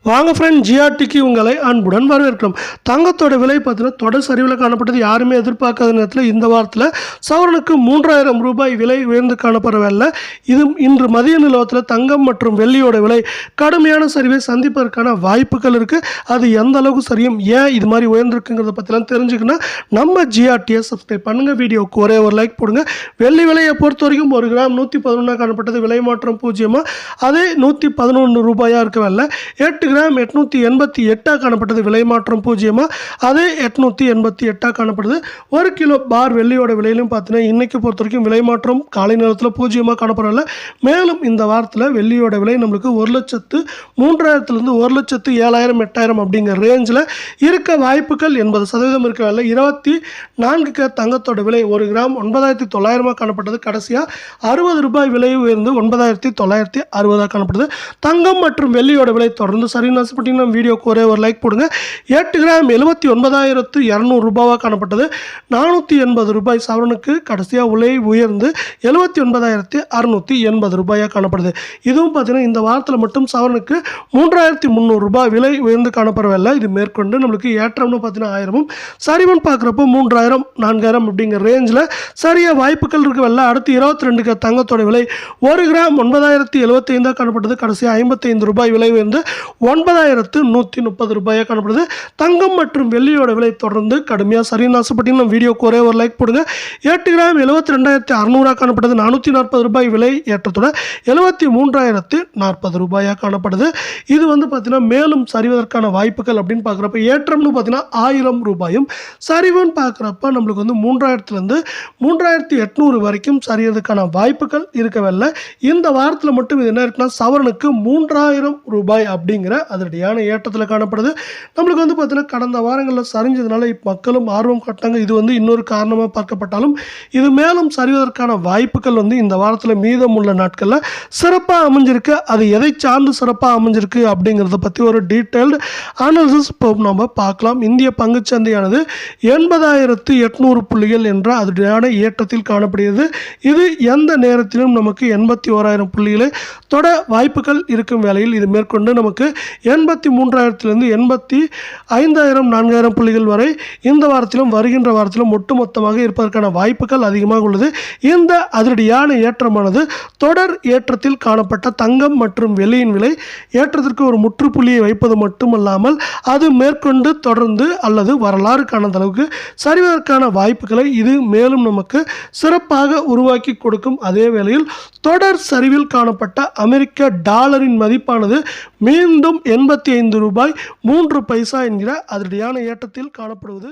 வாங்க ஃப்ரெண்ட், ஜிஆர்டிக்கு உங்களை அன்புடன் வரவேற்கிறோம். தங்கத்தோட விலை பார்த்தீங்கன்னா தொடர் சரிவில் காணப்பட்டது. யாருமே எதிர்பார்க்காத நேரத்தில் இந்த வாரத்தில் சவரனுக்கு 3000 ரூபாய் விலை உயர்ந்து காணப்படவில்லை. இது இன்று மதிய நிலவரத்தில் தங்கம் மற்றும் வெள்ளியோட விலை கடுமையான சரிவை சந்திப்பதற்கான வாய்ப்புகள் இருக்குது. அது எந்த அளவுக்கு சரியும், ஏன் இது மாதிரி உயர்ந்திருக்குங்கிறத பற்றிலாம் தெரிஞ்சுக்கணும். நம்ம ஜிஆர்டியை சப்ஸ்கிரைப் பண்ணுங்கள். வீடியோவுக்கு ஒரே ஒரு லைக் போடுங்க. வெள்ளி விலையை பொறுத்த வரைக்கும் 1 கிராம் 111 காணப்பட்டது. விலை மாற்றம் 0. அதே 111 ரூபாயாக இருக்கவில்லை. 8 கிராம் 888 காணப்பட்டது. விலை மாற்றம் 0. அதே 888 காணப்படுது. 1 கிலோ பார் வெள்ளியோட விலையிலும் பார்த்தீங்கன்னா இன்னைக்கு பொறுத்த வரைக்கும் விலை மாற்றம் காலை நேரத்தில் 0 காணப்படல. மேலும் இந்த வாரத்தில் வெள்ளியோட விலை நம்மளுக்கு 1,03,000 1,07,000 8,000 அப்படிங்கிற ரேஞ்சில் இருக்க வாய்ப்புகள் 80% இருக்கவில்லை. 24 தங்கத்தோட விலை 1 கிராம் 9,900 காணப்பட்டது. கடைசியாக 60 ரூபாய் விலை உயர்ந்து 9,960 காணப்படுது. தங்கம் மற்றும் வெள்ளியோட விலை தொடர்ந்து சரின்னு ஆசைப்பட்டீங்கன்னா வீடியோக்கு ஒரே ஒரு லைக் போடுங்க. 8 கிராம் 79,200 ரூபாவாக காணப்பட்டது. 480 ரூபாய் சவரனுக்கு கடைசியாக விலை உயர்ந்து 79,680 ரூபாயாக காணப்படுது. இதுவும் பார்த்தீங்கன்னா இந்த வாரத்தில் மட்டும் சவரனுக்கு 3,300 ரூபாய் விலை உயர்ந்து காணப்படவில்லை. இது மேற்கொண்டு நம்மளுக்கு ஏற்றம்னு பார்த்தீங்கன்னா 1000 சரிவன் பார்க்குறப்போ 3,000 4,000 அப்படிங்கிற ரேஞ்சில் சரியாக வாய்ப்புகள் இருக்கவில்லை. அடுத்து 22 தங்கத்தோட விலை 1 கிராம் 9,075 காணப்பட்டது. கடைசியாக 55 ரூபாய் விலை உயர்ந்து 9,130 ரூபாயாக காணப்படுது. தங்கம் மற்றும் வெள்ளியோட விலை தொடர்ந்து கடுமையாக சரின்னு ஆசைப்பட்டீங்கன்னா வீடியோக்கு ஒரே ஒரு லைக் போடுங்க. 8 கிராம் 72,600 காணப்படுது. 440 ரூபாய் விலை ஏற்றத்தோட 73,040 ரூபாயாக காணப்படுது. இது பார்த்தீங்கன்னா மேலும் சரிவதற்கான வாய்ப்புகள் அப்படின்னு பார்க்குறப்ப ஏற்றம்னு பார்த்தீங்கன்னா 1000 ரூபாயும், சரிவுன்னு பார்க்குறப்ப நம்மளுக்கு 3,000 3,800 வரைக்கும் சரியறதுக்கான வாய்ப்புகள் இருக்கவில்லை. இந்த வாரத்தில் மட்டும் இது என்ன இருக்குன்னா சவரனுக்கு 3,000 ரூபாய் அப்படிங்கிற அதிரடியான ஏற்றத்தில் காணப்படுது. நம்மளுக்கு பார்த்தீங்கன்னா கடந்த வாரங்களில் சரிஞ்சதுனால மக்களும் ஆர்வம் காட்டாங்க. இது இன்னொரு காரணமாக பார்க்கப்பட்டாலும் இது மேலும் சரிவதற்கான வாய்ப்புகள் இந்த வாரத்தில் மீதம் உள்ள நாட்களில் சிறப்பாக அமைஞ்சிருக்கு. அது எதை சார்ந்து சிறப்பாக அமைஞ்சிருக்கு அப்படிங்கிறத பற்றி ஒரு டீட்டெயில்டு அனாலிசிஸ் இப்போ நம்ம பார்க்கலாம். இந்திய பங்குச்சந்தையானது 80,800 புள்ளிகள் என்ற அதிரடியான ஏற்றத்தில் காணப்படுகிறது. இது எந்த நேரத்திலும் நமக்கு 81,000 புள்ளிகளை தொட வாய்ப்புகள் இருக்கும் வேளையில் இது மேற்கொண்டு நமக்கு 83,000 85,000 4,000 புள்ளிகள் வரை இந்த வாரத்திலும் வருகின்ற வாரத்திலும் ஒட்டுமொத்தமாக இருப்பதற்கான வாய்ப்புகள் அதிகமாக உள்ளது. இந்த அதிரடியான ஏற்றமானது தொடர் ஏற்றத்தில் காணப்பட்ட தங்கம் மற்றும் வெள்ளியின் விலை ஏற்றத்திற்கு ஒரு முற்றுப்புள்ளியை வைப்பது மட்டுமல்லாமல் அது மேற்கொண்டு தொடர்ந்து அல்லது வரலாறு காணாத அளவுக்கு சரிவதற்கான வாய்ப்புகளை இது மேலும் நமக்கு சிறப்பாக உருவாக்கி கொடுக்கும். அதே வேளையில் தொடர் சரிவில் காணப்பட்ட அமெரிக்க டாலரின் மதிப்பானது மீண்டும் 85 ரூபாய் 3 பைசா என்கிற அதிரடியான ஏற்றத்தில் காணப்படுவது